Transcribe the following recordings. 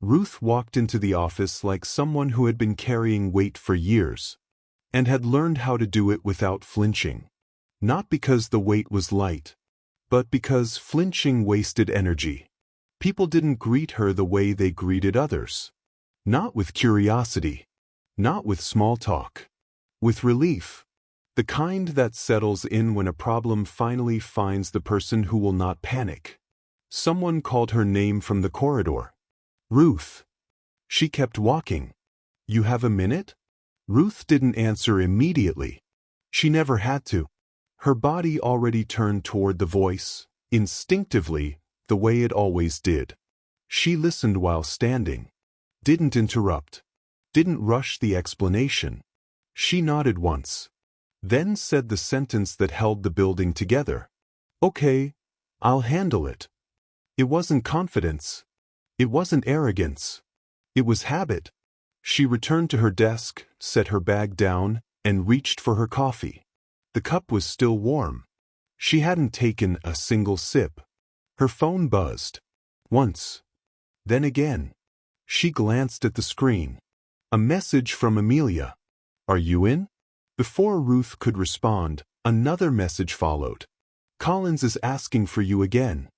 Ruth walked into the office like someone who had been carrying weight for years, and had learned how to do it without flinching. Not because the weight was light, but because flinching wasted energy. People didn't greet her the way they greeted others. Not with curiosity. Not with small talk. With relief. The kind that settles in when a problem finally finds the person who will not panic. Someone called her name from the corridor. Ruth. She kept walking. You have a minute? Ruth didn't answer immediately. She never had to. Her body already turned toward the voice, instinctively, the way it always did. She listened while standing. Didn't interrupt. Didn't rush the explanation. She nodded once. Then said the sentence that held the building together. Okay, I'll handle it. It wasn't confidence. It wasn't arrogance. It was habit. She returned to her desk, set her bag down, and reached for her coffee. The cup was still warm. She hadn't taken a single sip. Her phone buzzed. Once. Then again. She glanced at the screen. A message from Amelia. Are you in? Before Ruth could respond, another message followed. Collins is asking for you again.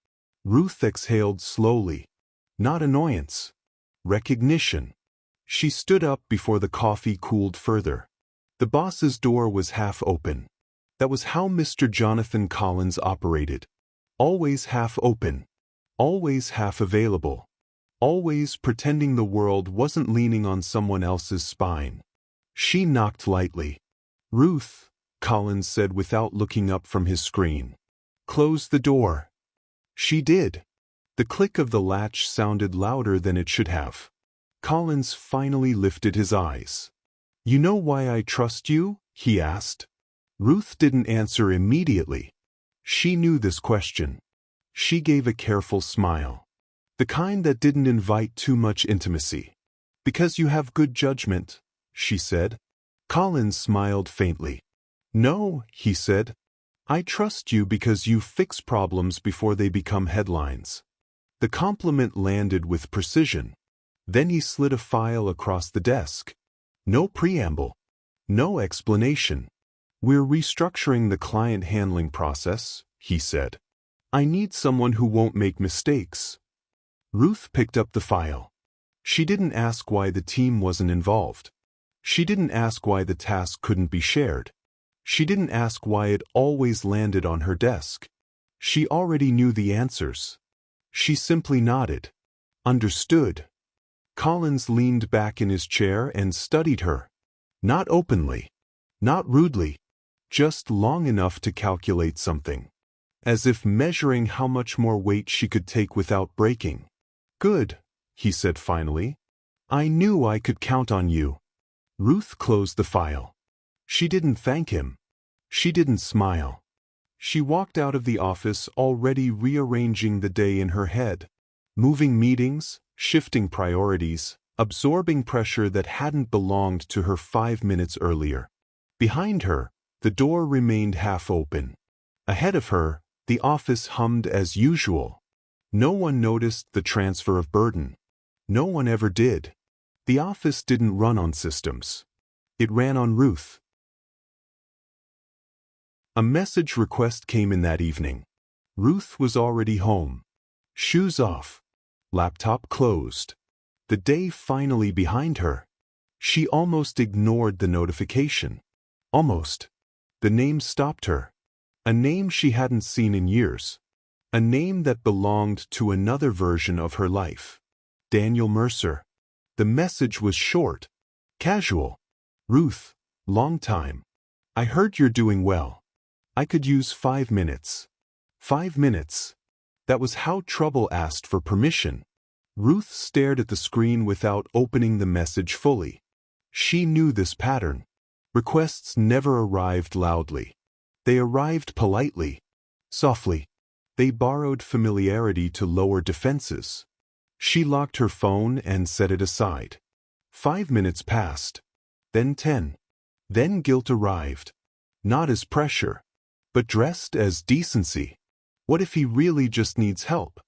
Ruth exhaled slowly. Not annoyance. Recognition. She stood up before the coffee cooled further. The boss's door was half open. That was how Mr. Jonathan Collins operated. Always half open. Always half available. Always pretending the world wasn't leaning on someone else's spine. She knocked lightly. Ruth, Collins said without looking up from his screen. Close the door. She did. The click of the latch sounded louder than it should have. Collins finally lifted his eyes. You know why I trust you? He asked. Ruth didn't answer immediately. She knew this question. She gave a careful smile. The kind that didn't invite too much intimacy. Because you have good judgment, she said. Collins smiled faintly. No, he said. I trust you because you fix problems before they become headlines. The compliment landed with precision. Then he slid a file across the desk. No preamble. No explanation. We're restructuring the client handling process, he said. I need someone who won't make mistakes. Ruth picked up the file. She didn't ask why the team wasn't involved. She didn't ask why the task couldn't be shared. She didn't ask why it always landed on her desk. She already knew the answers. She simply nodded. Understood. Collins leaned back in his chair and studied her. Not openly. Not rudely. Just long enough to calculate something. As if measuring how much more weight she could take without breaking. Good, he said finally. I knew I could count on you. Ruth closed the file. She didn't thank him. She didn't smile. She walked out of the office already rearranging the day in her head. Moving meetings, shifting priorities, absorbing pressure that hadn't belonged to her 5 minutes earlier. Behind her, the door remained half open. Ahead of her, the office hummed as usual. No one noticed the transfer of burden. No one ever did. The office didn't run on systems. It ran on Ruth. A message request came in that evening. Ruth was already home. Shoes off. Laptop closed. The day finally behind her. She almost ignored the notification. Almost. The name stopped her. A name she hadn't seen in years. A name that belonged to another version of her life. Daniel Mercer. The message was short. Casual. Ruth, long time. I heard you're doing well. I could use 5 minutes. 5 minutes. That was how Trouble asked for permission. Ruth stared at the screen without opening the message fully. She knew this pattern. Requests never arrived loudly. They arrived politely. Softly. They borrowed familiarity to lower defenses. She locked her phone and set it aside. 5 minutes passed. Then 10. Then guilt arrived. Not as pressure, but dressed as decency. What if he really just needs help?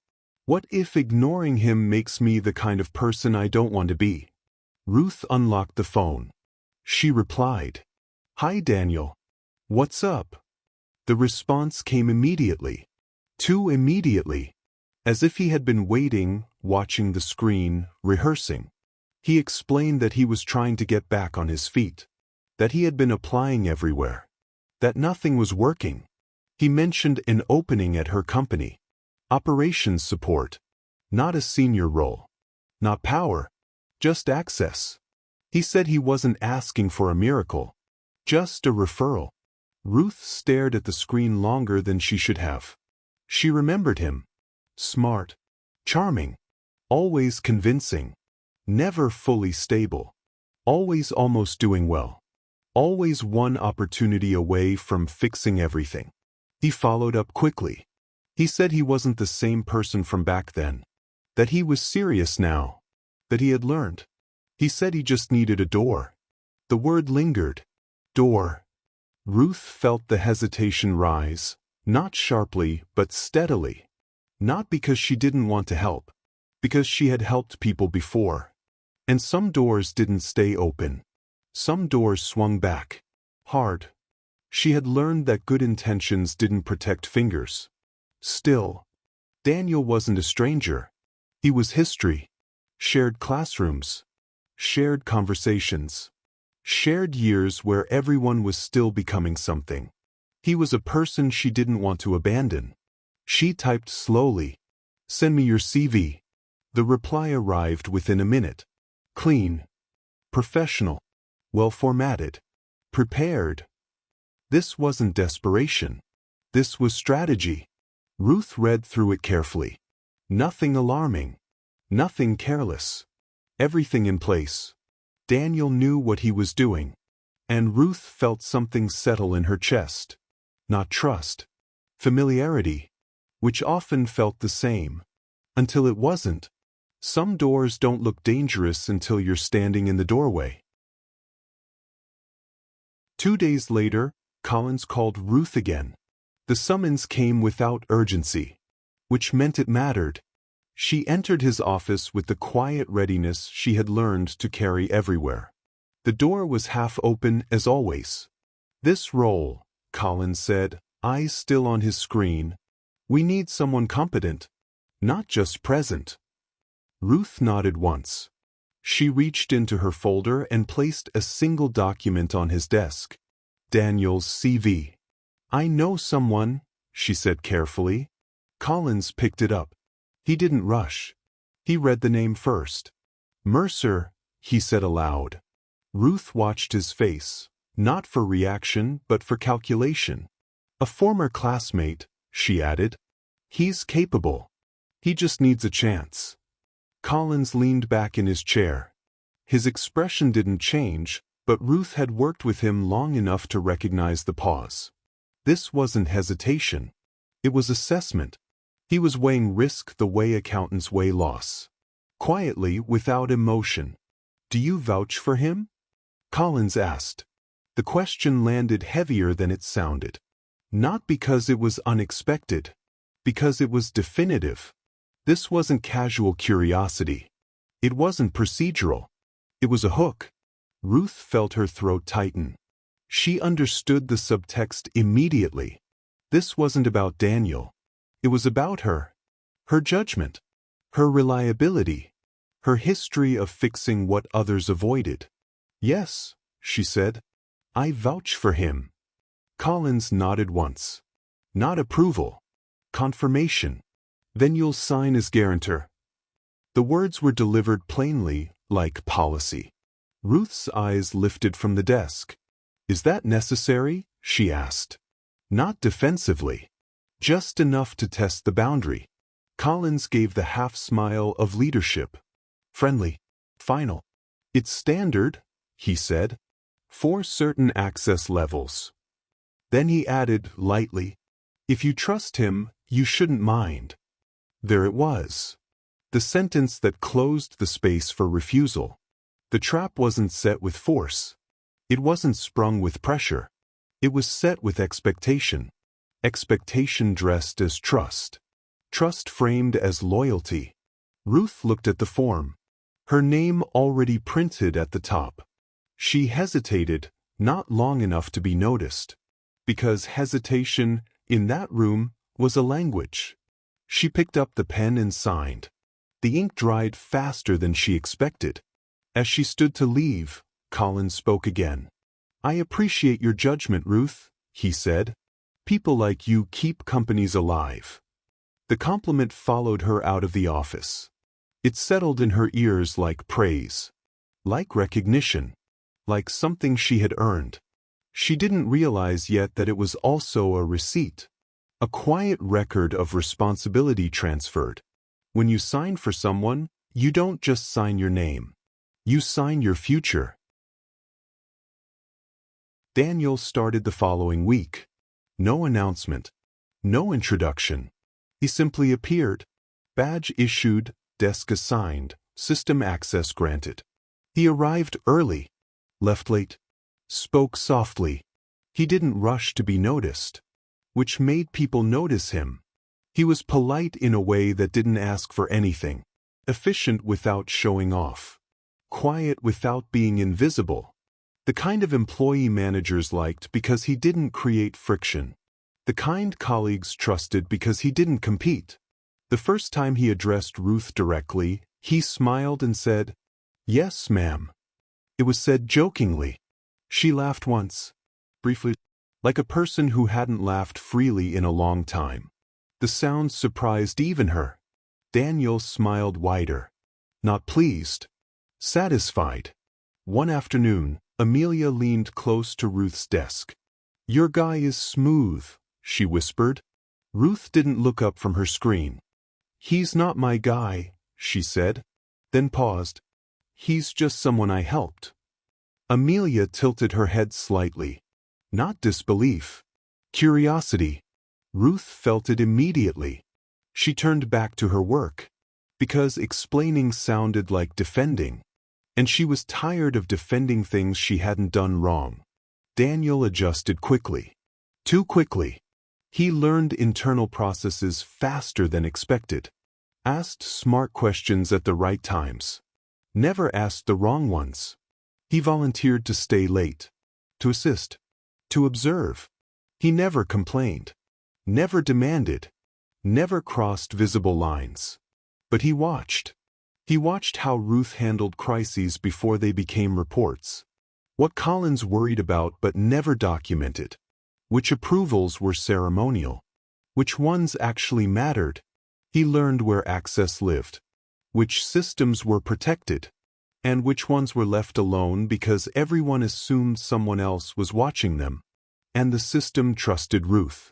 What if ignoring him makes me the kind of person I don't want to be? Ruth unlocked the phone. She replied, "Hi Daniel. What's up?" The response came immediately. Too immediately. As if he had been waiting, watching the screen, rehearsing. He explained that he was trying to get back on his feet. That he had been applying everywhere. That nothing was working. He mentioned an opening at her company. Operations support. Not a senior role. Not power. Just access. He said he wasn't asking for a miracle. Just a referral. Ruth stared at the screen longer than she should have. She remembered him. Smart. Charming. Always convincing. Never fully stable. Always almost doing well. Always one opportunity away from fixing everything. He followed up quickly. He said he wasn't the same person from back then. That he was serious now. That he had learned. He said he just needed a door. The word lingered. Door. Ruth felt the hesitation rise, not sharply, but steadily. Not because she didn't want to help. Because she had helped people before. And some doors didn't stay open. Some doors swung back. Hard. She had learned that good intentions didn't protect fingers. Still, Daniel wasn't a stranger. He was history. Shared classrooms. Shared conversations. Shared years where everyone was still becoming something. He was a person she didn't want to abandon. She typed slowly. "Send me your CV." The reply arrived within a minute. Clean. Professional. Well formatted. Prepared. This wasn't desperation. This was strategy. Ruth read through it carefully. Nothing alarming. Nothing careless. Everything in place. Daniel knew what he was doing. And Ruth felt something settle in her chest. Not trust. Familiarity. Which often felt the same. Until it wasn't. Some doors don't look dangerous until you're standing in the doorway. 2 days later, Collins called Ruth again. The summons came without urgency. Which meant it mattered. She entered his office with the quiet readiness she had learned to carry everywhere. The door was half open as always. "This role," Collins said, eyes still on his screen. "We need someone competent. Not just present." Ruth nodded once. She reached into her folder and placed a single document on his desk. Daniel's CV. "I know someone," she said carefully. Collins picked it up. He didn't rush. He read the name first. "Mercer," he said aloud. Ruth watched his face, not for reaction but for calculation. "A former classmate," she added. "He's capable. He just needs a chance." Collins leaned back in his chair. His expression didn't change, but Ruth had worked with him long enough to recognize the pause. This wasn't hesitation. It was assessment. He was weighing risk the way accountants weigh loss. Quietly, without emotion. "Do you vouch for him?" Collins asked. The question landed heavier than it sounded. Not because it was unexpected. Because it was definitive. This wasn't casual curiosity. It wasn't procedural. It was a hook. Ruth felt her throat tighten. She understood the subtext immediately. This wasn't about Daniel. It was about her. Her judgment. Her reliability. Her history of fixing what others avoided. "Yes," she said. "I vouch for him." Collins nodded once. Not approval. Confirmation. "Then you'll sign as guarantor." The words were delivered plainly, like policy. Ruth's eyes lifted from the desk. "Is that necessary?" she asked. Not defensively. Just enough to test the boundary. Collins gave the half-smile of leadership. Friendly. Final. "It's standard," he said. "For certain access levels." Then he added, lightly, "If you trust him, you shouldn't mind." There it was. The sentence that closed the space for refusal. The trap wasn't set with force. It wasn't sprung with pressure. It was set with expectation. Expectation dressed as trust. Trust framed as loyalty. Ruth looked at the form. Her name already printed at the top. She hesitated, not long enough to be noticed. Because hesitation, in that room, was a language. She picked up the pen and signed. The ink dried faster than she expected. As she stood to leave, Colin spoke again. "I appreciate your judgment, Ruth," he said. "People like you keep companies alive." The compliment followed her out of the office. It settled in her ears like praise, like recognition, like something she had earned. She didn't realize yet that it was also a receipt, a quiet record of responsibility transferred. When you sign for someone, you don't just sign your name. You sign your future. Daniel started the following week. No announcement. No introduction. He simply appeared. Badge issued, desk assigned, system access granted. He arrived early, left late, spoke softly. He didn't rush to be noticed, which made people notice him. He was polite in a way that didn't ask for anything, efficient without showing off, quiet without being invisible. The kind of employee managers liked because he didn't create friction. The kind colleagues trusted because he didn't compete. The first time he addressed Ruth directly, he smiled and said, "Yes, ma'am." It was said jokingly. She laughed once, briefly, like a person who hadn't laughed freely in a long time. The sound surprised even her. Daniel smiled wider. Not pleased. Satisfied. One afternoon, Amelia leaned close to Ruth's desk. "Your guy is smooth," she whispered. Ruth didn't look up from her screen. "He's not my guy," she said, then paused. "He's just someone I helped." Amelia tilted her head slightly. Not disbelief. Curiosity. Ruth felt it immediately. She turned back to her work. Because explaining sounded like defending. And she was tired of defending things she hadn't done wrong. Daniel adjusted quickly. Too quickly. He learned internal processes faster than expected. Asked smart questions at the right times. Never asked the wrong ones. He volunteered to stay late. To assist. To observe. He never complained. Never demanded. Never crossed visible lines. But he watched. He watched how Ruth handled crises before they became reports. What Collins worried about but never documented. Which approvals were ceremonial. Which ones actually mattered. He learned where access lived. Which systems were protected. And which ones were left alone because everyone assumed someone else was watching them. And the system trusted Ruth.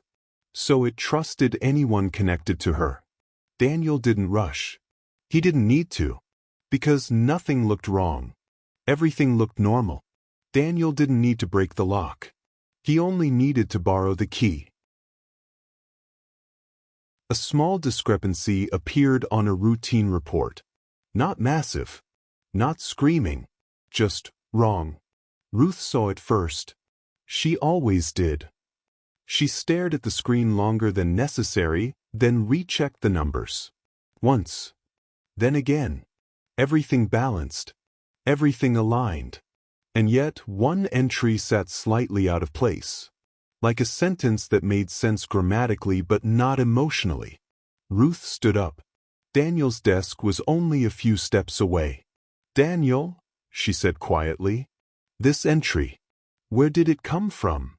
So it trusted anyone connected to her. Daniel didn't rush. He didn't need to. Because nothing looked wrong. Everything looked normal. Daniel didn't need to break the lock. He only needed to borrow the key. A small discrepancy appeared on a routine report. Not massive. Not screaming. Just wrong. Ruth saw it first. She always did. She stared at the screen longer than necessary, then rechecked the numbers. Once. Then again. Everything balanced. Everything aligned. And yet one entry sat slightly out of place. Like a sentence that made sense grammatically but not emotionally. Ruth stood up. Daniel's desk was only a few steps away. "Daniel," she said quietly. "This entry. Where did it come from?"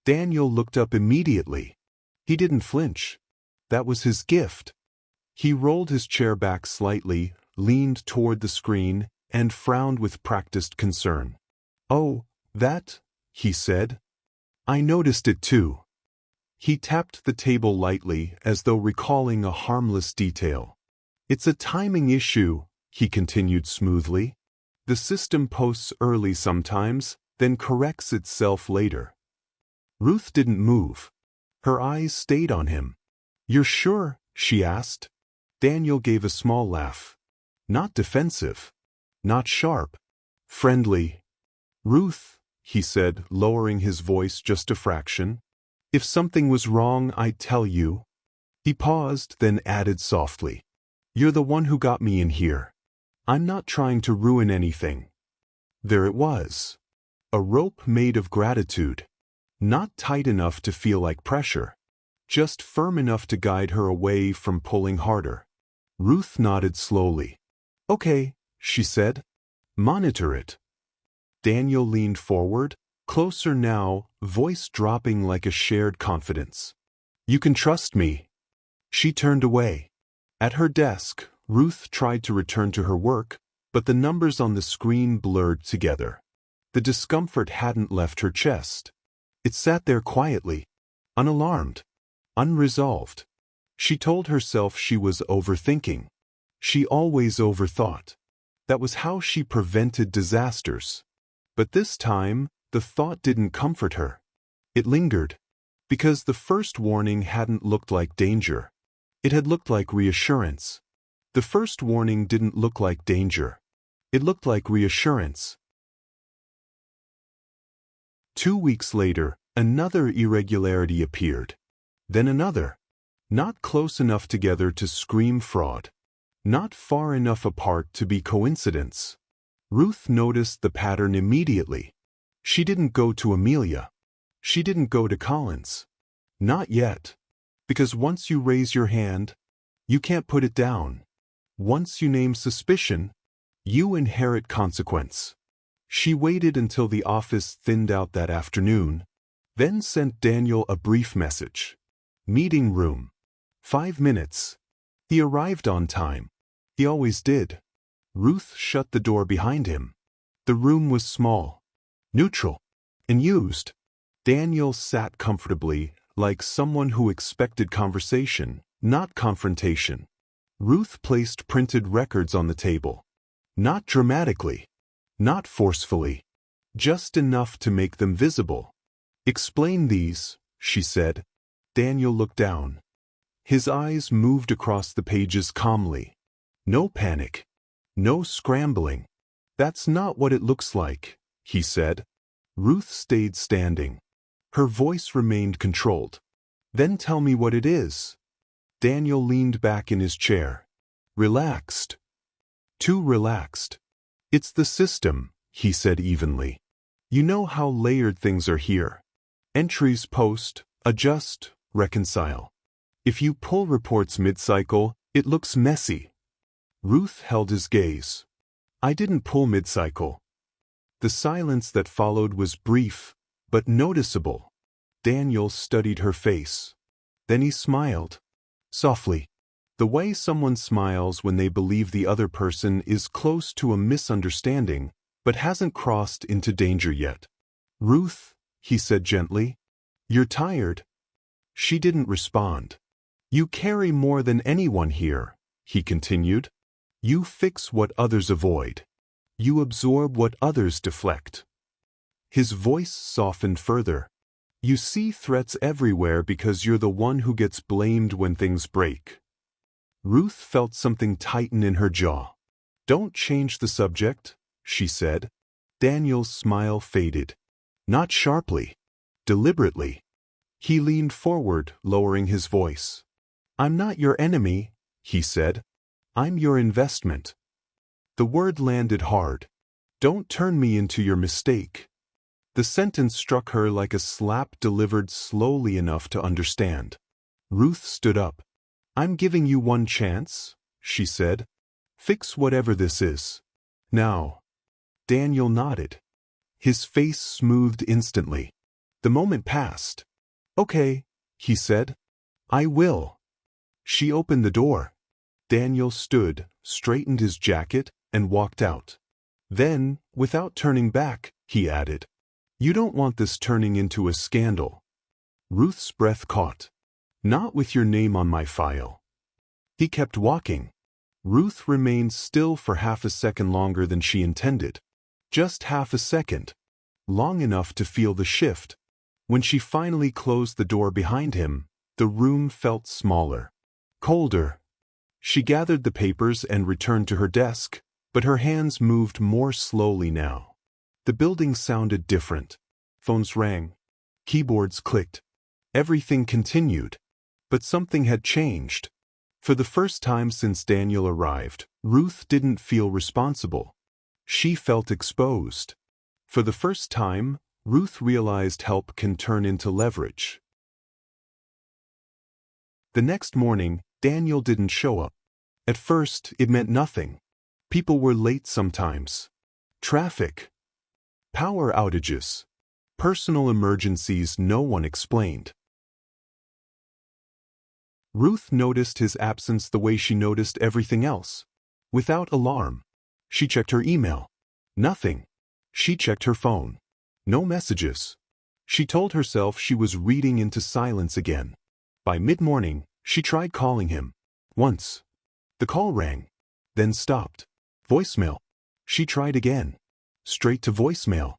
Daniel looked up immediately. He didn't flinch. That was his gift. He rolled his chair back slightly, leaned toward the screen, and frowned with practiced concern. "Oh, that," he said. "I noticed it too." He tapped the table lightly as though recalling a harmless detail. "It's a timing issue," he continued smoothly. "The system posts early sometimes, then corrects itself later." Ruth didn't move. Her eyes stayed on him. "You're sure?" she asked. Daniel gave a small laugh. Not defensive. Not sharp. Friendly. "Ruth," he said, lowering his voice just a fraction. "If something was wrong, I'd tell you. He paused, then added softly, "You're the one who got me in here. I'm not trying to ruin anything." There it was. A rope made of gratitude. Not tight enough to feel like pressure. Just firm enough to guide her away from pulling harder. Ruth nodded slowly. "Okay," she said. "Monitor it." Daniel leaned forward, closer now, voice dropping like a shared confidence. "You can trust me." She turned away. At her desk, Ruth tried to return to her work, but the numbers on the screen blurred together. The discomfort hadn't left her chest. It sat there quietly, unalarmed, unresolved. She told herself she was overthinking. She always overthought. That was how she prevented disasters. But this time, the thought didn't comfort her. It lingered. Because the first warning hadn't looked like danger. It had looked like reassurance. The first warning didn't look like danger. It looked like reassurance. 2 weeks later, another irregularity appeared. Then another. Not close enough together to scream fraud. Not far enough apart to be coincidence. Ruth noticed the pattern immediately. She didn't go to Amelia. She didn't go to Collins. Not yet. Because once you raise your hand, you can't put it down. Once you name suspicion, you inherit consequence. She waited until the office thinned out that afternoon, then sent Daniel a brief message. "Meeting room. 5 minutes." He arrived on time. He always did. Ruth shut the door behind him. The room was small, neutral, and used. Daniel sat comfortably, like someone who expected conversation, not confrontation. Ruth placed printed records on the table. Not dramatically. Not forcefully. Just enough to make them visible. "Explain these," she said. Daniel looked down. His eyes moved across the pages calmly. No panic. No scrambling. "That's not what it looks like," he said. Ruth stayed standing. Her voice remained controlled. "Then tell me what it is." Daniel leaned back in his chair. Relaxed. Too relaxed. "It's the system," he said evenly. "You know how layered things are here. Entries post, adjust, reconcile. If you pull reports mid-cycle, it looks messy." Ruth held his gaze. "I didn't pull mid-cycle." The silence that followed was brief, but noticeable. Daniel studied her face. Then he smiled. Softly. The way someone smiles when they believe the other person is close to a misunderstanding, but hasn't crossed into danger yet. "Ruth," he said gently, "you're tired." She didn't respond. "You carry more than anyone here," he continued. "You fix what others avoid. You absorb what others deflect." His voice softened further. "You see threats everywhere because you're the one who gets blamed when things break." Ruth felt something tighten in her jaw. "Don't change the subject," she said. Daniel's smile faded. Not sharply. Deliberately. He leaned forward, lowering his voice. "I'm not your enemy," he said. "I'm your investment." The word landed hard. "Don't turn me into your mistake." The sentence struck her like a slap delivered slowly enough to understand. Ruth stood up. "I'm giving you one chance," she said. "Fix whatever this is. Now." Daniel nodded. His face smoothed instantly. The moment passed. "Okay," he said. "I will." She opened the door. Daniel stood, straightened his jacket, and walked out. Then, without turning back, he added, "You don't want this turning into a scandal." Ruth's breath caught. "Not with your name on my file." He kept walking. Ruth remained still for half a second longer than she intended. Just half a second. Long enough to feel the shift. When she finally closed the door behind him, the room felt smaller. Colder. She gathered the papers and returned to her desk, but her hands moved more slowly now. The building sounded different. Phones rang. Keyboards clicked. Everything continued. But something had changed. For the first time since Daniel arrived, Ruth didn't feel responsible. She felt exposed. For the first time, Ruth realized help can turn into leverage. The next morning, Daniel didn't show up. At first, it meant nothing. People were late sometimes. Traffic. Power outages. Personal emergencies no one explained. Ruth noticed his absence the way she noticed everything else. Without alarm. She checked her email. Nothing. She checked her phone. No messages. She told herself she was reading into silence again. By mid-morning, she tried calling him. Once. The call rang. Then stopped. Voicemail. She tried again. Straight to voicemail.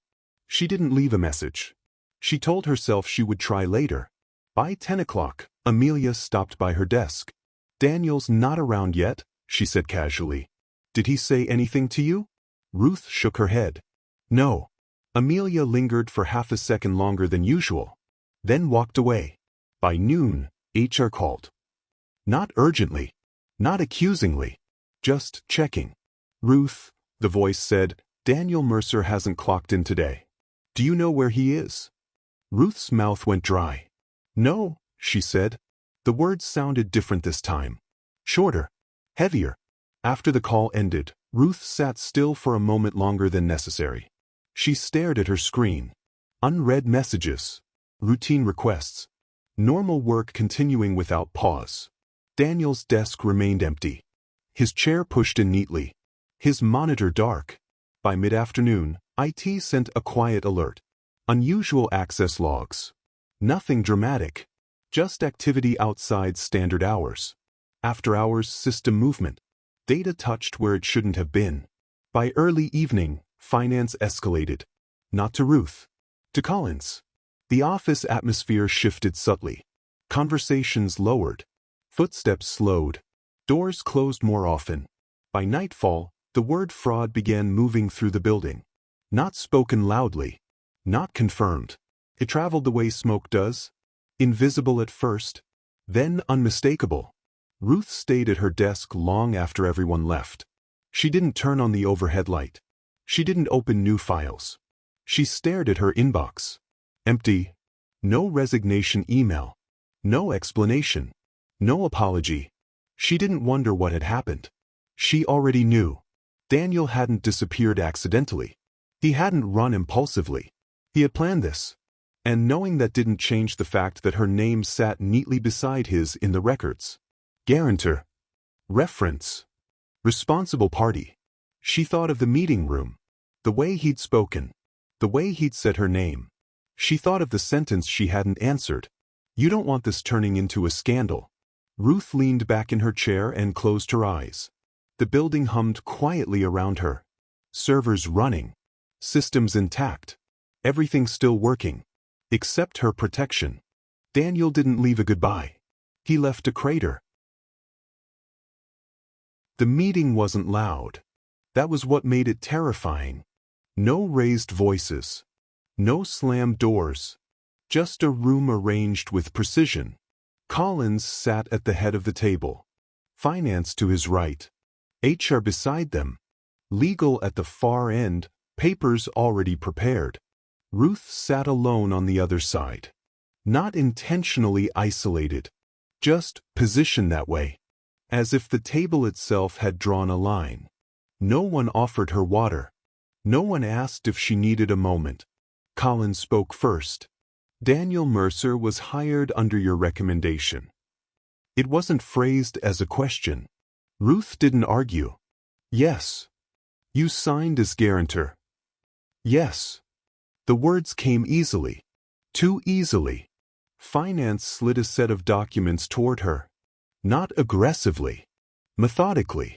She didn't leave a message. She told herself she would try later. By 10 o'clock, Amelia stopped by her desk. Daniel's not around yet, she said casually. Did he say anything to you? Ruth shook her head. No. Amelia lingered for half a second longer than usual. Then walked away. By noon, HR called. Not urgently. Not accusingly. Just checking. Ruth, the voice said, Daniel Mercer hasn't clocked in today. Do you know where he is? Ruth's mouth went dry. No, she said. The words sounded different this time. Shorter. Heavier. After the call ended, Ruth sat still for a moment longer than necessary. She stared at her screen. Unread messages. Routine requests. Normal work continuing without pause. Daniel's desk remained empty. His chair pushed in neatly. His monitor dark. By mid-afternoon, IT sent a quiet alert. Unusual access logs. Nothing dramatic. Just activity outside standard hours. After-hours system movement. Data touched where it shouldn't have been. By early evening, finance escalated. Not to Ruth. To Collins. The office atmosphere shifted subtly. Conversations lowered. Footsteps slowed. Doors closed more often. By nightfall, the word fraud began moving through the building. Not spoken loudly. Not confirmed. It traveled the way smoke does. Invisible at first. Then unmistakable. Ruth stayed at her desk long after everyone left. She didn't turn on the overhead light. She didn't open new files. She stared at her inbox. Empty. No resignation email. No explanation. No apology. She didn't wonder what had happened. She already knew. Daniel hadn't disappeared accidentally. He hadn't run impulsively. He had planned this. And knowing that didn't change the fact that her name sat neatly beside his in the records. Guarantor. Reference. Responsible party. She thought of the meeting room. The way he'd spoken. The way he'd said her name. She thought of the sentence she hadn't answered. You don't want this turning into a scandal. Ruth leaned back in her chair and closed her eyes. The building hummed quietly around her. Servers running. Systems intact. Everything still working. Except her protection. Daniel didn't leave a goodbye. He left a crater. The meeting wasn't loud. That was what made it terrifying. No raised voices. No slammed doors. Just a room arranged with precision. Collins sat at the head of the table. Finance to his right. HR beside them. Legal at the far end, papers already prepared. Ruth sat alone on the other side. Not intentionally isolated. Just positioned that way. As if the table itself had drawn a line. No one offered her water. No one asked if she needed a moment. Collins spoke first. Daniel Mercer was hired under your recommendation. It wasn't phrased as a question. Ruth didn't argue. Yes. You signed as guarantor. Yes. The words came easily. Too easily. Finance slid a set of documents toward her. Not aggressively. Methodically.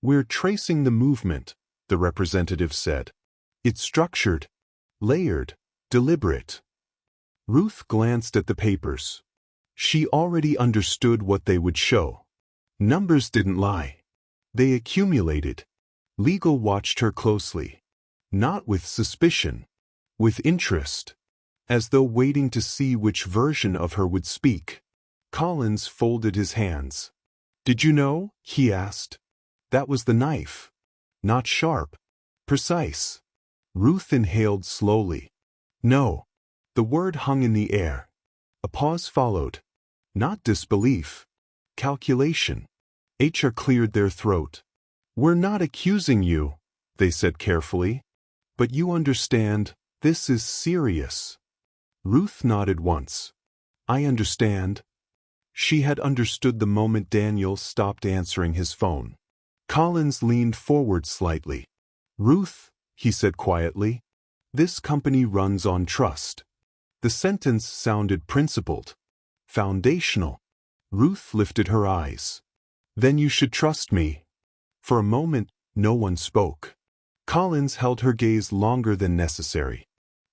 We're tracing the movement, the representative said. It's structured. Layered. Deliberate. Ruth glanced at the papers. She already understood what they would show. Numbers didn't lie. They accumulated. Legal watched her closely. Not with suspicion. With interest. As though waiting to see which version of her would speak. Collins folded his hands. "Did you know?" he asked. "That was the knife. Not sharp. Precise." Ruth inhaled slowly. "No." The word hung in the air. A pause followed. Not disbelief. Calculation. HR cleared their throat. "We're not accusing you," they said carefully. "But you understand, this is serious." Ruth nodded once. "I understand." She had understood the moment Daniel stopped answering his phone. Collins leaned forward slightly. "Ruth," he said quietly, "this company runs on trust." The sentence sounded principled, foundational. Ruth lifted her eyes. "Then you should trust me." For a moment, no one spoke. Collins held her gaze longer than necessary,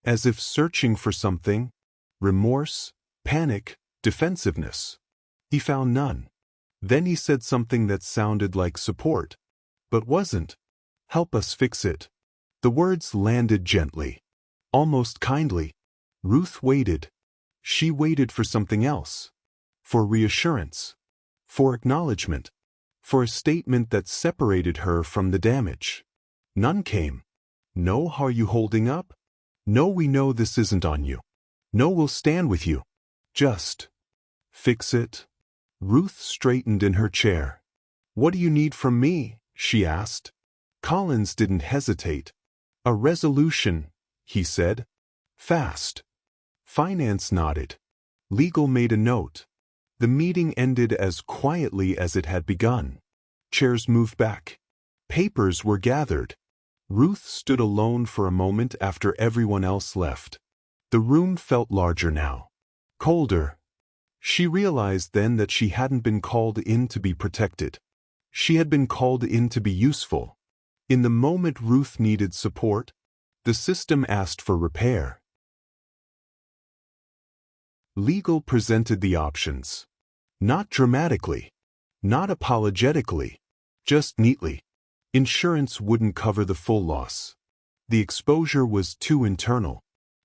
as if searching for something. Remorse, panic, defensiveness. He found none. Then he said something that sounded like support, but wasn't. "Help us fix it." The words landed gently, almost kindly. Ruth waited. She waited for something else. For reassurance. For acknowledgement. For a statement that separated her from the damage. None came. "No, how are you holding up?" "No, we know this isn't on you." "No, we'll stand with you." Just fix it. Ruth straightened in her chair. "What do you need from me?" she asked. Collins didn't hesitate. "A resolution," he said. "Fast." Finance nodded. Legal made a note. The meeting ended as quietly as it had begun. Chairs moved back. Papers were gathered. Ruth stood alone for a moment after everyone else left. The room felt larger now. Colder. She realized then that she hadn't been called in to be protected. She had been called in to be useful. In the moment Ruth needed support, the system asked for repair. Legal presented the options. Not dramatically. Not apologetically. Just neatly. Insurance wouldn't cover the full loss. The exposure was too internal.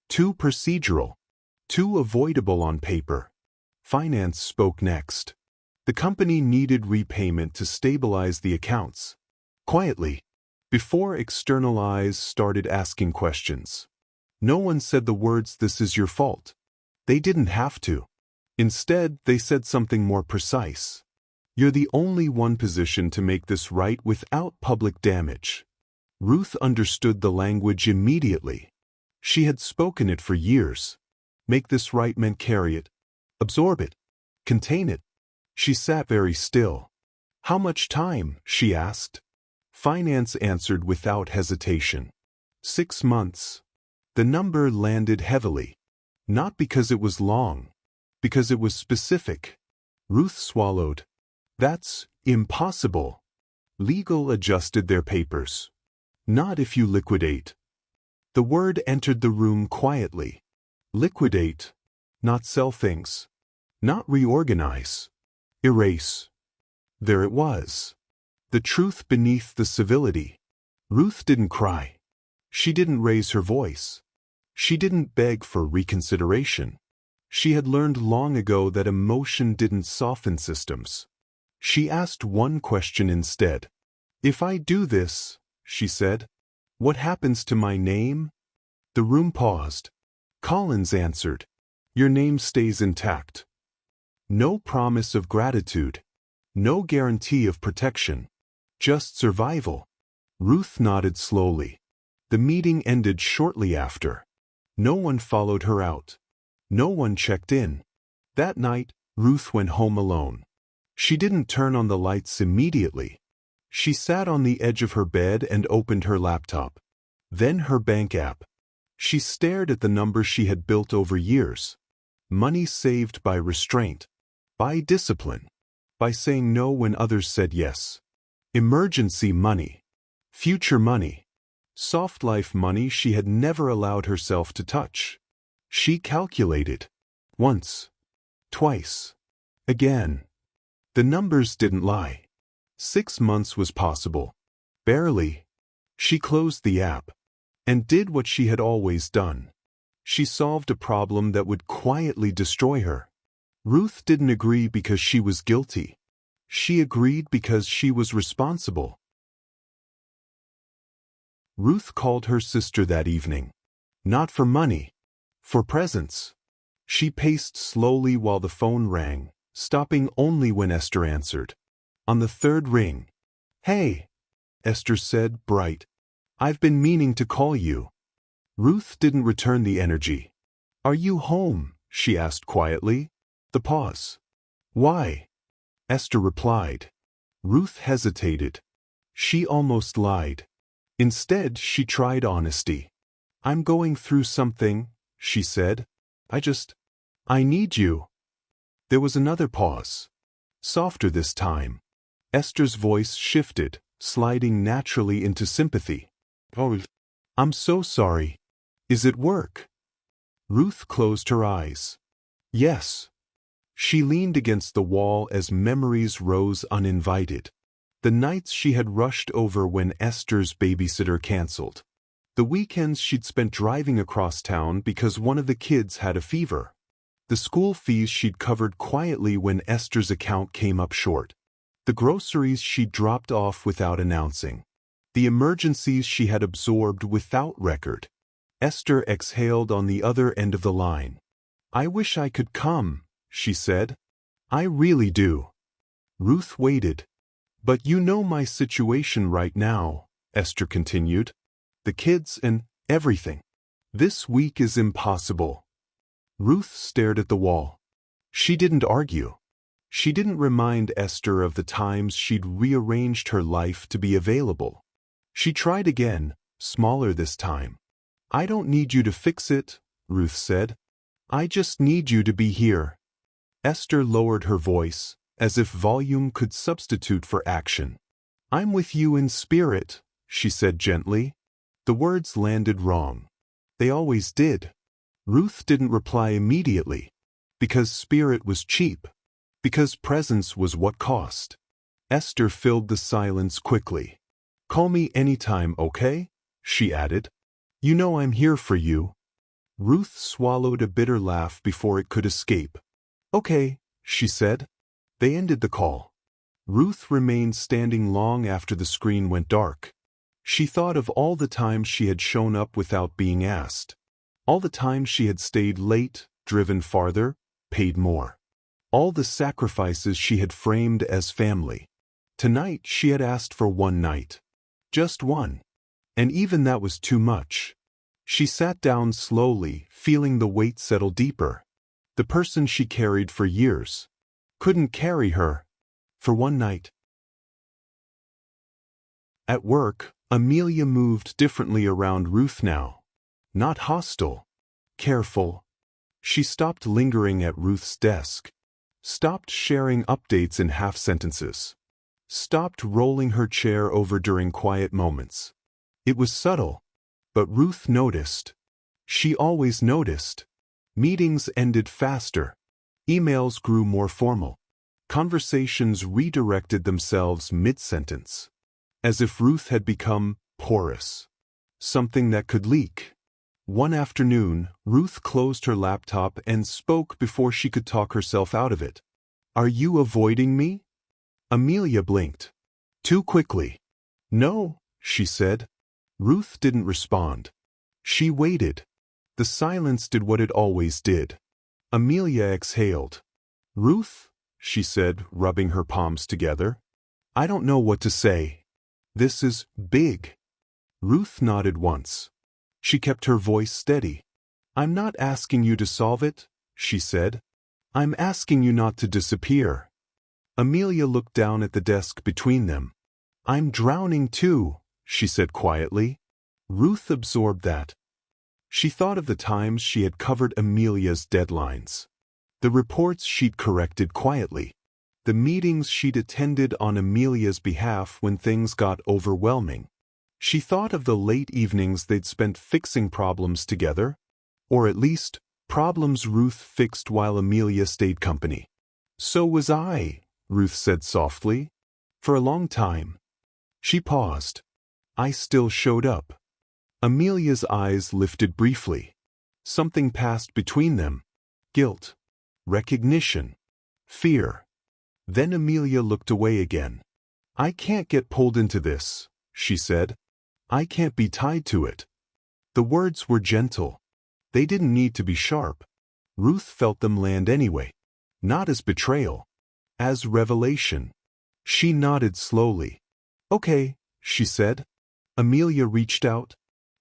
Too procedural. Too avoidable on paper. Finance spoke next. The company needed repayment to stabilize the accounts. Quietly. Before external eyes started asking questions. No one said the words, "This is your fault." They didn't have to. Instead, they said something more precise. "You're the only one positioned to make this right without public damage." Ruth understood the language immediately. She had spoken it for years. Make this right meant carry it. Absorb it. Contain it. She sat very still. "How much time?" she asked. Finance answered without hesitation. 6 months. The number landed heavily. Not because it was long. Because it was specific. Ruth swallowed. "That's impossible." Legal adjusted their papers. "Not if you liquidate." The word entered the room quietly. Liquidate. Not sell things. Not reorganize. Erase. There it was. The truth beneath the civility. Ruth didn't cry. She didn't raise her voice. She didn't beg for reconsideration. She had learned long ago that emotion didn't soften systems. She asked one question instead. "If I do this," she said, "what happens to my name?" The room paused. Collins answered, "Your name stays intact." No promise of gratitude. No guarantee of protection. Just survival. Ruth nodded slowly. The meeting ended shortly after. No one followed her out. No one checked in. That night, Ruth went home alone. She didn't turn on the lights immediately. She sat on the edge of her bed and opened her laptop. Then her bank app. She stared at the numbers she had built over years. Money saved by restraint. By discipline. By saying no when others said yes. Emergency money. Future money. Soft life money she had never allowed herself to touch. She calculated. Once. Twice. Again. The numbers didn't lie. 6 months was possible. Barely. She closed the app. And did what she had always done. She solved a problem that would quietly destroy her. Ruth didn't agree because she was guilty. She agreed because she was responsible. Ruth called her sister that evening. Not for money. For presents. She paced slowly while the phone rang, stopping only when Esther answered. On the third ring. "Hey," Esther said, bright. "I've been meaning to call you." Ruth didn't return the energy. "Are you home?" she asked quietly. The pause. "Why?" Esther replied. Ruth hesitated. She almost lied. Instead, she tried honesty. "I'm going through something," she said. I need you." There was another pause. Softer this time. Esther's voice shifted, sliding naturally into sympathy. "Oh, I'm so sorry. Is it work?" Ruth closed her eyes. "Yes." She leaned against the wall as memories rose uninvited. The nights she had rushed over when Esther's babysitter canceled. The weekends she'd spent driving across town because one of the kids had a fever. The school fees she'd covered quietly when Esther's account came up short. The groceries she'd dropped off without announcing. The emergencies she had absorbed without record. Esther exhaled on the other end of the line. "I wish I could come," she said. "I really do." Ruth waited. "But you know my situation right now," Esther continued. "The kids and everything. This week is impossible." Ruth stared at the wall. She didn't argue. She didn't remind Esther of the times she'd rearranged her life to be available. She tried again, smaller this time. "I don't need you to fix it," Ruth said. "I just need you to be here." Esther lowered her voice, as if volume could substitute for action. "I'm with you in spirit," she said gently. The words landed wrong. They always did. Ruth didn't reply immediately. Because spirit was cheap. Because presence was what cost. Esther filled the silence quickly. "Call me anytime, okay?" she added. "You know I'm here for you." Ruth swallowed a bitter laugh before it could escape. "Okay," she said. They ended the call. Ruth remained standing long after the screen went dark. She thought of all the times she had shown up without being asked. All the times she had stayed late, driven farther, paid more. All the sacrifices she had framed as family. Tonight she had asked for one night. Just one. And even that was too much. She sat down slowly, feeling the weight settle deeper. The person she carried for years couldn't carry her for one night. At work, Amelia moved differently around Ruth now. Not hostile. Careful. She stopped lingering at Ruth's desk. Stopped sharing updates in half sentences. Stopped rolling her chair over during quiet moments. It was subtle. But Ruth noticed. She always noticed. Meetings ended faster. Emails grew more formal. Conversations redirected themselves mid-sentence. As if Ruth had become porous. Something that could leak. One afternoon, Ruth closed her laptop and spoke before she could talk herself out of it. "Are you avoiding me?" Amelia blinked. Too quickly. "No," she said. Ruth didn't respond. She waited. The silence did what it always did. Amelia exhaled. "Ruth," she said, rubbing her palms together. "I don't know what to say. This is big." Ruth nodded once. She kept her voice steady. "I'm not asking you to solve it," she said. "I'm asking you not to disappear." Amelia looked down at the desk between them. "I'm drowning too," she said quietly. Ruth absorbed that. She thought of the times she had covered Amelia's deadlines. The reports she'd corrected quietly. The meetings she'd attended on Amelia's behalf when things got overwhelming. She thought of the late evenings they'd spent fixing problems together. Or at least, problems Ruth fixed while Amelia stayed company. "So was I," Ruth said softly. "For a long time." She paused. "I still showed up." Amelia's eyes lifted briefly. Something passed between them. Guilt. Recognition. Fear. Then Amelia looked away again. I can't get pulled into this, she said. I can't be tied to it. The words were gentle. They didn't need to be sharp. Ruth felt them land anyway. Not as betrayal. As revelation. She nodded slowly. Okay, she said. Amelia reached out,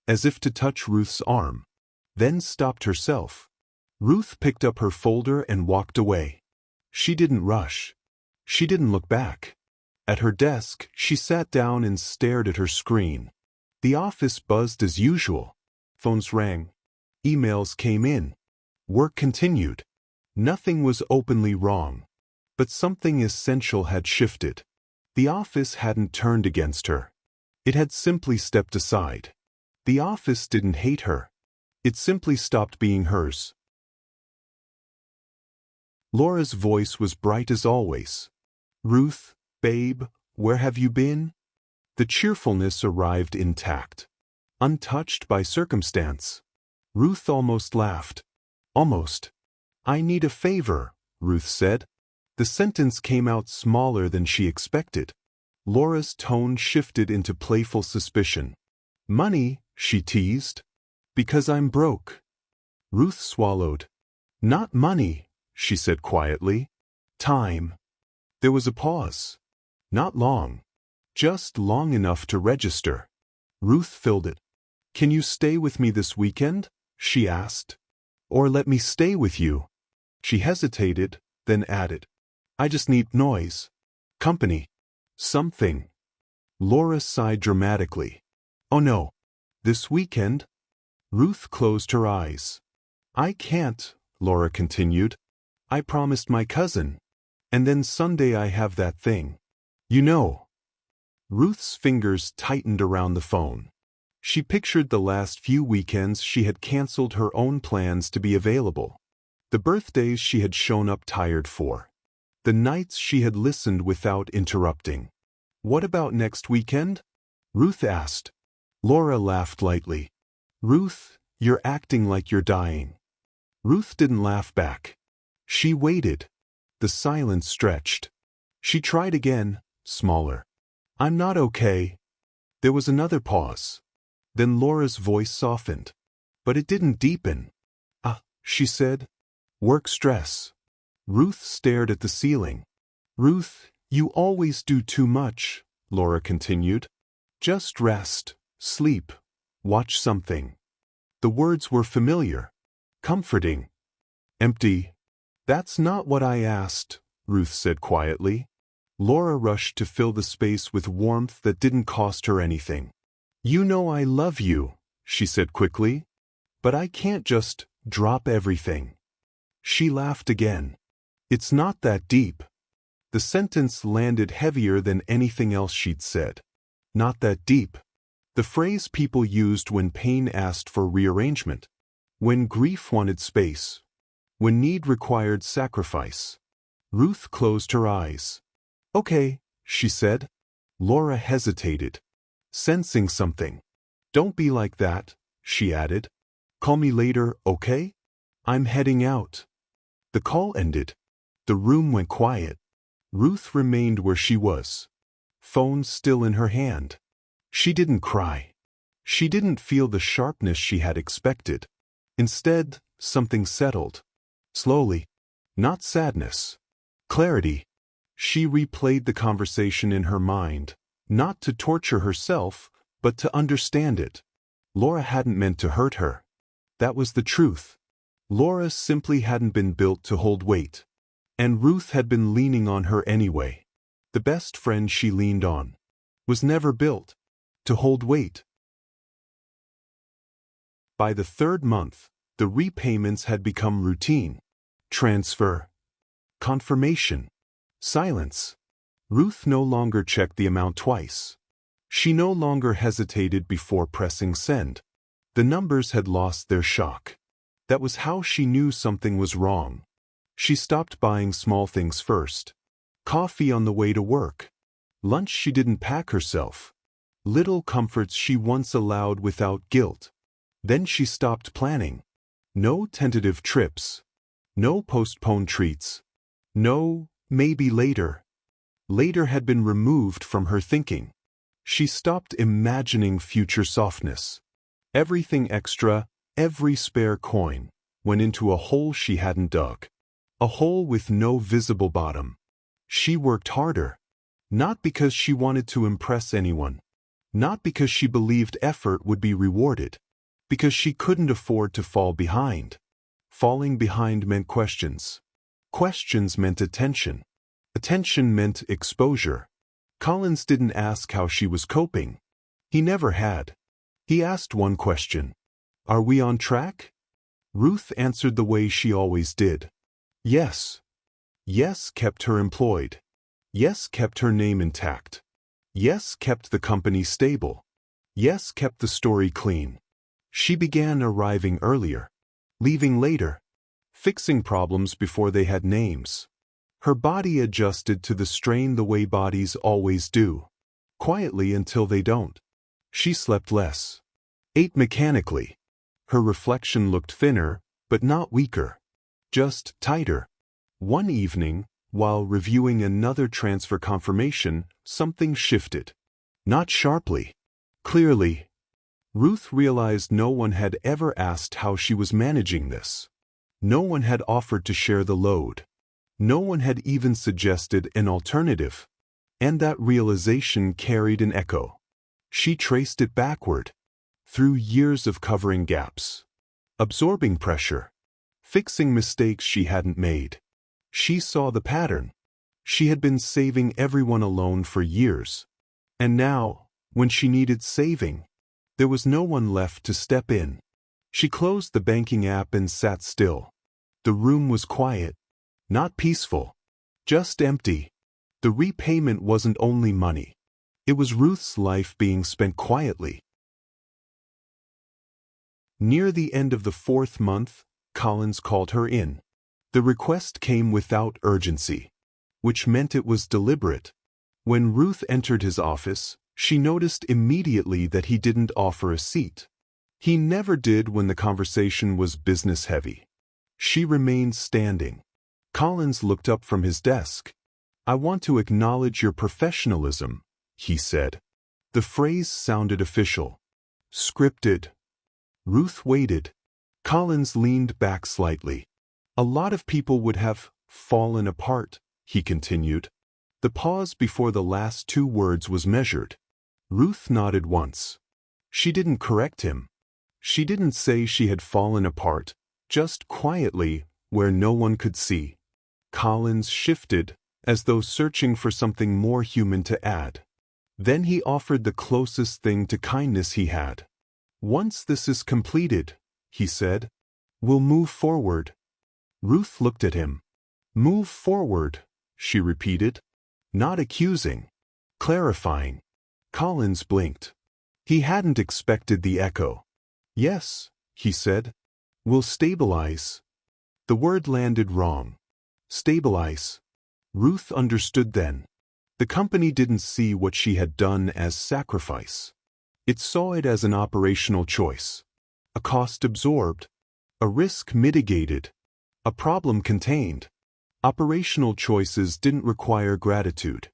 as if to touch Ruth's arm, then stopped herself. Ruth picked up her folder and walked away. She didn't rush. She didn't look back. At her desk, she sat down and stared at her screen. The office buzzed as usual. Phones rang. Emails came in. Work continued. Nothing was openly wrong. But something essential had shifted. The office hadn't turned against her. It had simply stepped aside. The office didn't hate her. It simply stopped being hers. Laura's voice was bright as always. Ruth, babe, where have you been? The cheerfulness arrived intact, untouched by circumstance. Ruth almost laughed. Almost. I need a favor, Ruth said. The sentence came out smaller than she expected. Laura's tone shifted into playful suspicion. Money, she teased. Because I'm broke. Ruth swallowed. Not money, she said quietly. Time. There was a pause. Not long. Just long enough to register. Ruth filled it. Can you stay with me this weekend? She asked. Or let me stay with you. She hesitated, then added. I just need noise. Company. Something. Laura sighed dramatically. Oh no. This weekend? Ruth closed her eyes. I can't, Laura continued. I promised my cousin. And then Sunday I have that thing. You know. Ruth's fingers tightened around the phone. She pictured the last few weekends she had canceled her own plans to be available. The birthdays she had shown up tired for. The nights she had listened without interrupting. What about next weekend? Ruth asked. Laura laughed lightly. Ruth, you're acting like you're dying. Ruth didn't laugh back. She waited. The silence stretched. She tried again, smaller. I'm not okay. There was another pause. Then Laura's voice softened. But it didn't deepen. She said. Work stress. Ruth stared at the ceiling. Ruth, you always do too much, Laura continued. Just rest, sleep, watch something. The words were familiar. Comforting. Empty. That's not what I asked, Ruth said quietly. Laura rushed to fill the space with warmth that didn't cost her anything. You know I love you, she said quickly. But I can't just drop everything. She laughed again. It's not that deep. The sentence landed heavier than anything else she'd said. Not that deep. The phrase people used when pain asked for rearrangement. When grief wanted space. When need required sacrifice. Ruth closed her eyes. Okay, she said. Laura hesitated, sensing something. Don't be like that, she added. Call me later, okay? I'm heading out. The call ended. The room went quiet. Ruth remained where she was. Phone still in her hand. She didn't cry. She didn't feel the sharpness she had expected. Instead, something settled. Slowly. Not sadness. Clarity. She replayed the conversation in her mind, not to torture herself, but to understand it. Laura hadn't meant to hurt her. That was the truth. Laura simply hadn't been built to hold weight. And Ruth had been leaning on her anyway. The best friend she leaned on was never built to hold weight. By the third month, the repayments had become routine. Transfer. Confirmation. Silence. Ruth no longer checked the amount twice. She no longer hesitated before pressing send. The numbers had lost their shock. That was how she knew something was wrong. She stopped buying small things first. Coffee on the way to work. Lunch she didn't pack herself. Little comforts she once allowed without guilt. Then she stopped planning. No tentative trips. No postponed treats. No, maybe later. Later had been removed from her thinking. She stopped imagining future softness. Everything extra, every spare coin, went into a hole she hadn't dug. A hole with no visible bottom. She worked harder. Not because she wanted to impress anyone. Not because she believed effort would be rewarded. Because she couldn't afford to fall behind. Falling behind meant questions. Questions meant attention. Attention meant exposure. Collins didn't ask how she was coping. He never had. He asked one question. Are we on track? Ruth answered the way she always did. Yes. Yes kept her employed. Yes kept her name intact. Yes kept the company stable. Yes kept the story clean. She began arriving earlier. Leaving later. Fixing problems before they had names. Her body adjusted to the strain the way bodies always do. Quietly until they don't. She slept less. Ate mechanically. Her reflection looked thinner, but not weaker. Just tighter. One evening, while reviewing another transfer confirmation, something shifted. Not sharply. Clearly. Ruth realized no one had ever asked how she was managing this. No one had offered to share the load. No one had even suggested an alternative. And that realization carried an echo. She traced it backward. Through years of covering gaps. Absorbing pressure. Fixing mistakes she hadn't made. She saw the pattern. She had been saving everyone alone for years. And now, when she needed saving, there was no one left to step in. She closed the banking app and sat still. The room was quiet. Not peaceful. Just empty. The repayment wasn't only money. It was Ruth's life being spent quietly. Near the end of the 4th month, Collins called her in. The request came without urgency, which meant it was deliberate. When Ruth entered his office, she noticed immediately that he didn't offer a seat. He never did when the conversation was business-heavy. She remained standing. Collins looked up from his desk. "I want to acknowledge your professionalism," he said. The phrase sounded official. Scripted. Ruth waited. Collins leaned back slightly. "A lot of people would have fallen apart," he continued. The pause before the last 2 words was measured. Ruth nodded once. She didn't correct him. She didn't say she had fallen apart, just quietly, where no one could see. Collins shifted, as though searching for something more human to add. Then he offered the closest thing to kindness he had. "Once this is completed," he said, "we'll move forward." Ruth looked at him. "Move forward," she repeated. Not accusing. Clarifying. Collins blinked. He hadn't expected the echo. "Yes," he said. "We'll stabilize." The word landed wrong. Stabilize. Ruth understood then. The company didn't see what she had done as sacrifice. It saw it as an operational choice. A cost absorbed. A risk mitigated. A problem contained. Operational choices didn't require gratitude.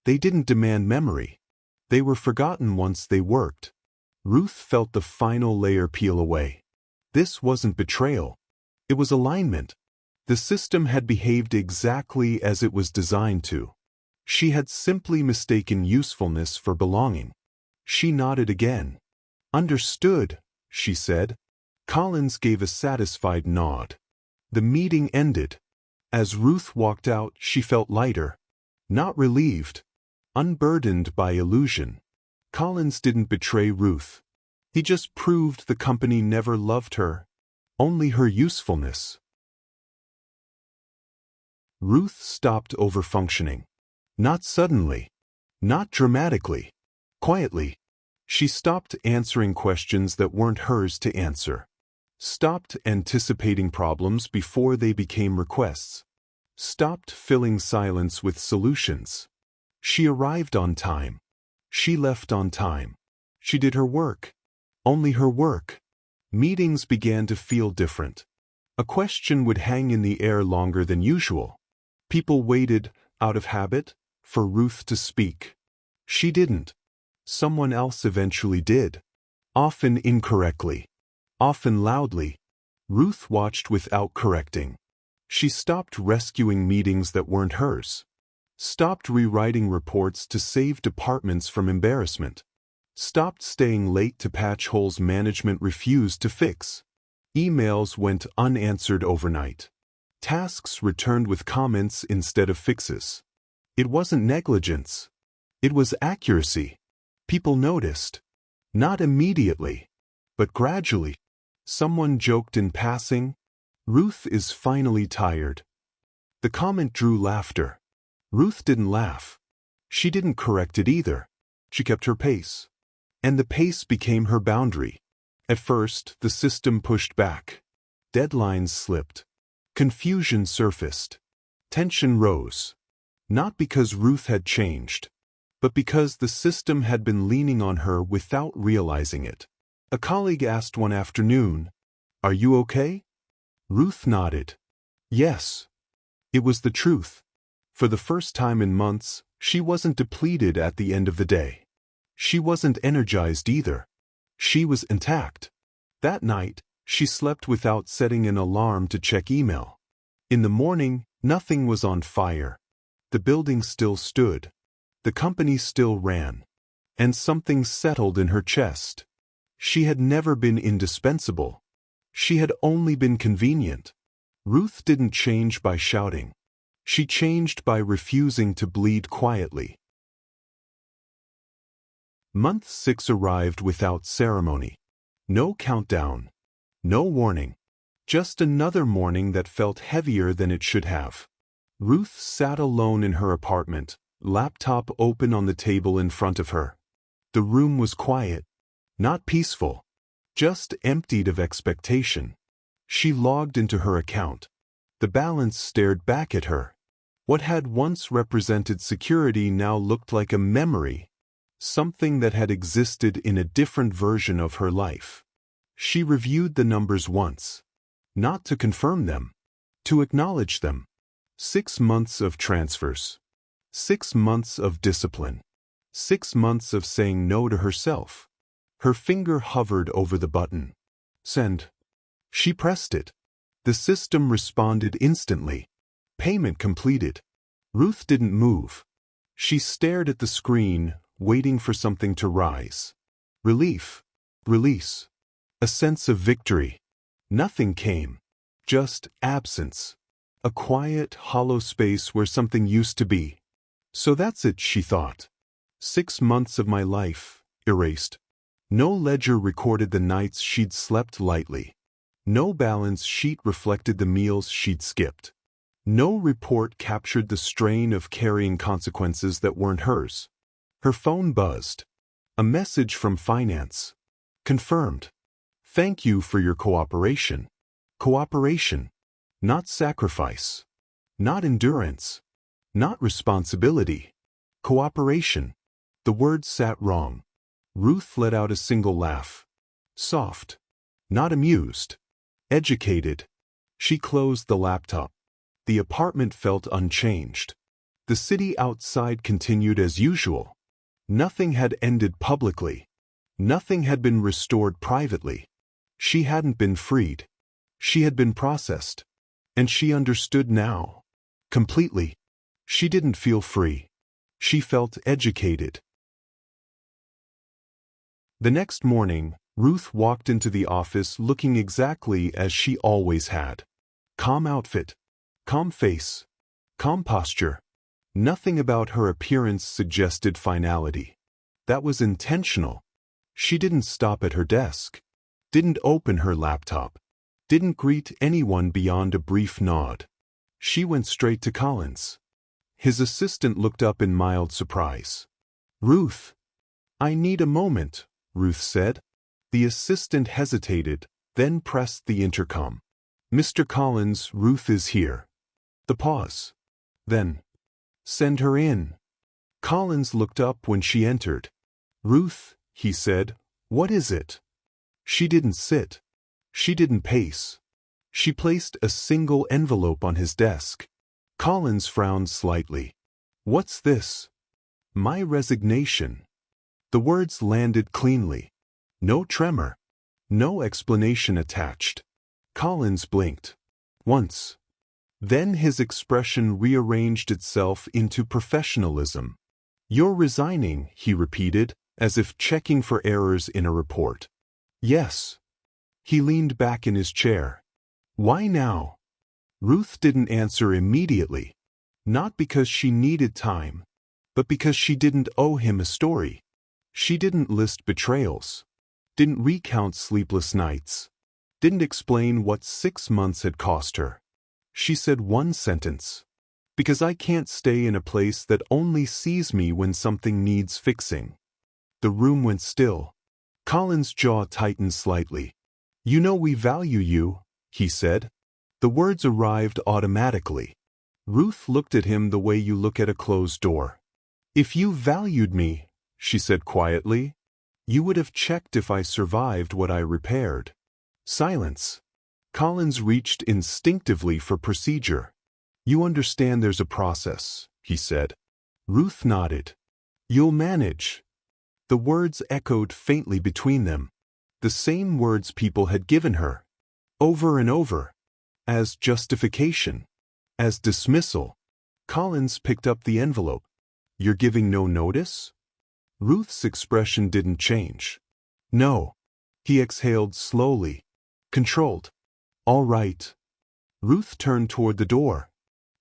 They didn't demand memory. They were forgotten once they worked. Ruth felt the final layer peel away. This wasn't betrayal. It was alignment. The system had behaved exactly as it was designed to. She had simply mistaken usefulness for belonging. She nodded again. "Understood," she said. Collins gave a satisfied nod. The meeting ended. As Ruth walked out, she felt lighter. Not relieved. Unburdened by illusion. Collins didn't betray Ruth. He just proved the company never loved her. Only her usefulness. Ruth stopped overfunctioning. Not suddenly. Not dramatically. Quietly. She stopped answering questions that weren't hers to answer. Stopped anticipating problems before they became requests. Stopped filling silence with solutions. She arrived on time. She left on time. She did her work. Only her work. Meetings began to feel different. A question would hang in the air longer than usual. People waited, out of habit, for Ruth to speak. She didn't. Someone else eventually did. Often incorrectly. Often loudly. Ruth watched without correcting. She stopped rescuing meetings that weren't hers. Stopped rewriting reports to save departments from embarrassment. Stopped staying late to patch holes management refused to fix. Emails went unanswered overnight. Tasks returned with comments instead of fixes. It wasn't negligence. It was accuracy. People noticed. Not immediately, but gradually. Someone joked in passing, "Ruth is finally tired." The comment drew laughter. Ruth didn't laugh. She didn't correct it either. She kept her pace. And the pace became her boundary. At first, the system pushed back. Deadlines slipped. Confusion surfaced. Tension rose. Not because Ruth had changed, but because the system had been leaning on her without realizing it. A colleague asked one afternoon, "Are you okay?" Ruth nodded. Yes. It was the truth. For the first time in months, she wasn't depleted at the end of the day. She wasn't energized either. She was intact. That night, she slept without setting an alarm to check email. In the morning, nothing was on fire. The building still stood. The company still ran. And something settled in her chest. She had never been indispensable. She had only been convenient. Ruth didn't change by shouting. She changed by refusing to bleed quietly. Month 6 arrived without ceremony. No countdown. No warning. Just another morning that felt heavier than it should have. Ruth sat alone in her apartment, laptop open on the table in front of her. The room was quiet. Not peaceful. Just emptied of expectation. She logged into her account. The balance stared back at her. What had once represented security now looked like a memory. Something that had existed in a different version of her life. She reviewed the numbers once. Not to confirm them. To acknowledge them. 6 months of transfers. 6 months of discipline. 6 months of saying no to herself. Her finger hovered over the button. Send. She pressed it. The system responded instantly. Payment completed. Ruth didn't move. She stared at the screen, waiting for something to rise. Relief. Release. A sense of victory. Nothing came. Just absence. A quiet, hollow space where something used to be. So that's it, she thought. 6 months of my life, erased. No ledger recorded the nights she'd slept lightly. No balance sheet reflected the meals she'd skipped. No report captured the strain of carrying consequences that weren't hers. Her phone buzzed. A message from finance. Confirmed. Thank you for your cooperation. Cooperation. Not sacrifice. Not endurance. Not responsibility. Cooperation. The word sat wrong. Ruth let out a single laugh. Soft. Not amused. Educated. She closed the laptop. The apartment felt unchanged. The city outside continued as usual. Nothing had ended publicly. Nothing had been restored privately. She hadn't been freed. She had been processed. And she understood now. Completely. She didn't feel free. She felt educated. The next morning, Ruth walked into the office looking exactly as she always had. Calm outfit. Calm face. Calm posture. Nothing about her appearance suggested finality. That was intentional. She didn't stop at her desk. Didn't open her laptop. Didn't greet anyone beyond a brief nod. She went straight to Collins. His assistant looked up in mild surprise. "Ruth." "I need a moment," Ruth said. The assistant hesitated, then pressed the intercom. "Mr. Collins, Ruth is here." The pause. Then, "Send her in." Collins looked up when she entered. "Ruth," he said, "what is it?" She didn't sit. She didn't pace. She placed a single envelope on his desk. Collins frowned slightly. What's this? My resignation. The words landed cleanly. No tremor. No explanation attached. Collins blinked. Once. Then his expression rearranged itself into professionalism. You're resigning, he repeated, as if checking for errors in a report. Yes. He leaned back in his chair. Why now? Ruth didn't answer immediately. Not because she needed time, but because she didn't owe him a story. She didn't list betrayals. Didn't recount sleepless nights. Didn't explain what 6 months had cost her. She said one sentence. Because I can't stay in a place that only sees me when something needs fixing. The room went still. Collins' jaw tightened slightly. You know we value you, he said. The words arrived automatically. Ruth looked at him the way you look at a closed door. If you valued me, she said quietly, you would have checked if I survived what I repaired. Silence. Collins reached instinctively for procedure. You understand there's a process, he said. Ruth nodded. You'll manage. The words echoed faintly between them. The same words people had given her. Over and over. As justification. As dismissal. Collins picked up the envelope. You're giving no notice? Ruth's expression didn't change. No. He exhaled slowly. Controlled. All right. Ruth turned toward the door.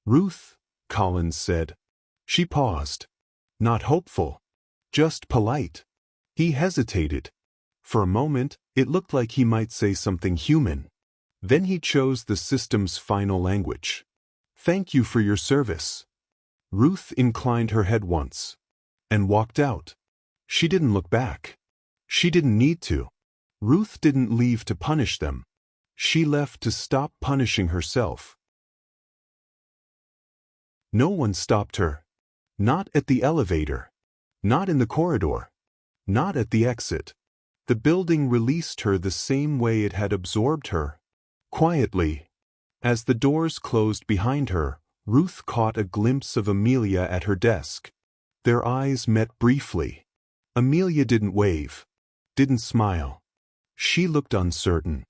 Ruth, Collins said. She paused. Not hopeful. Just polite. He hesitated. For a moment, it looked like he might say something human. Then he chose the system's final language. Thank you for your service. Ruth inclined her head once. And walked out. She didn't look back. She didn't need to. Ruth didn't leave to punish them. She left to stop punishing herself. No one stopped her. Not at the elevator. Not in the corridor. Not at the exit. The building released her the same way it had absorbed her. Quietly. As the doors closed behind her, Ruth caught a glimpse of Amelia at her desk. Their eyes met briefly. Amelia didn't wave. Didn't smile. She looked uncertain.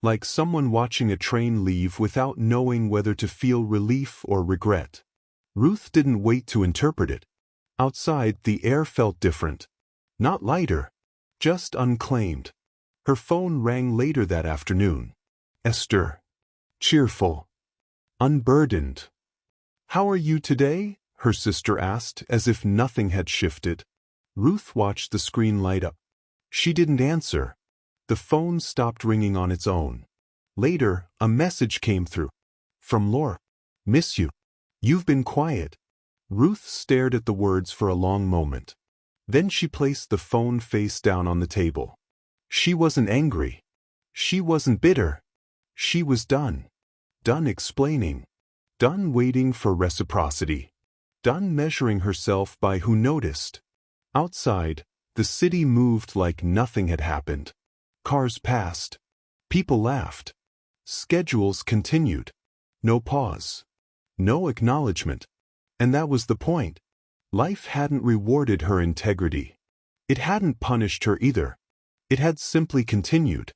Like someone watching a train leave without knowing whether to feel relief or regret. Ruth didn't wait to interpret it. Outside, the air felt different. Not lighter. Just unclaimed. Her phone rang later that afternoon. Esther. Cheerful. Unburdened. How are you today? Her sister asked, as if nothing had shifted. Ruth watched the screen light up. She didn't answer. The phone stopped ringing on its own. Later, a message came through. From Laura. Miss you. You've been quiet. Ruth stared at the words for a long moment. Then she placed the phone face down on the table. She wasn't angry. She wasn't bitter. She was done. Done explaining. Done waiting for reciprocity. Done measuring herself by who noticed. Outside, the city moved like nothing had happened. Cars passed. People laughed. Schedules continued. No pause. No acknowledgement. And that was the point. Life hadn't rewarded her integrity. It hadn't punished her either. It had simply continued.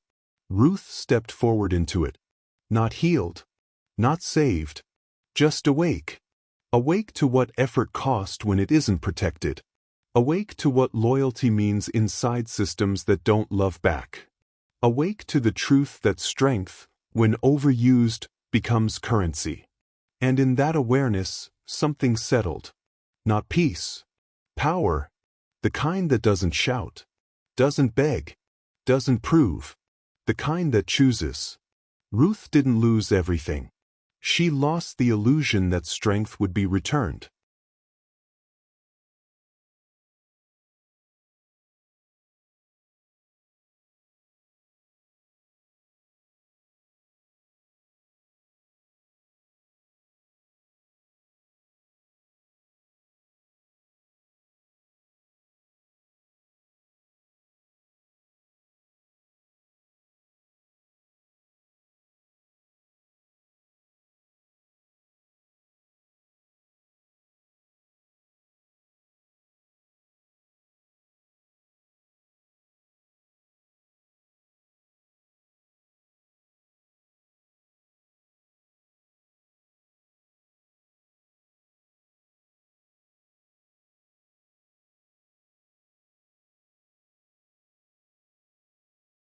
Ruth stepped forward into it. Not healed. Not saved. Just awake. Awake to what effort cost when it isn't protected. Awake to what loyalty means inside systems that don't love back. Awake to the truth that strength, when overused, becomes currency. And in that awareness, something settled. Not peace. Power. The kind that doesn't shout. Doesn't beg. Doesn't prove. The kind that chooses. Ruth didn't lose everything. She lost the illusion that strength would be returned.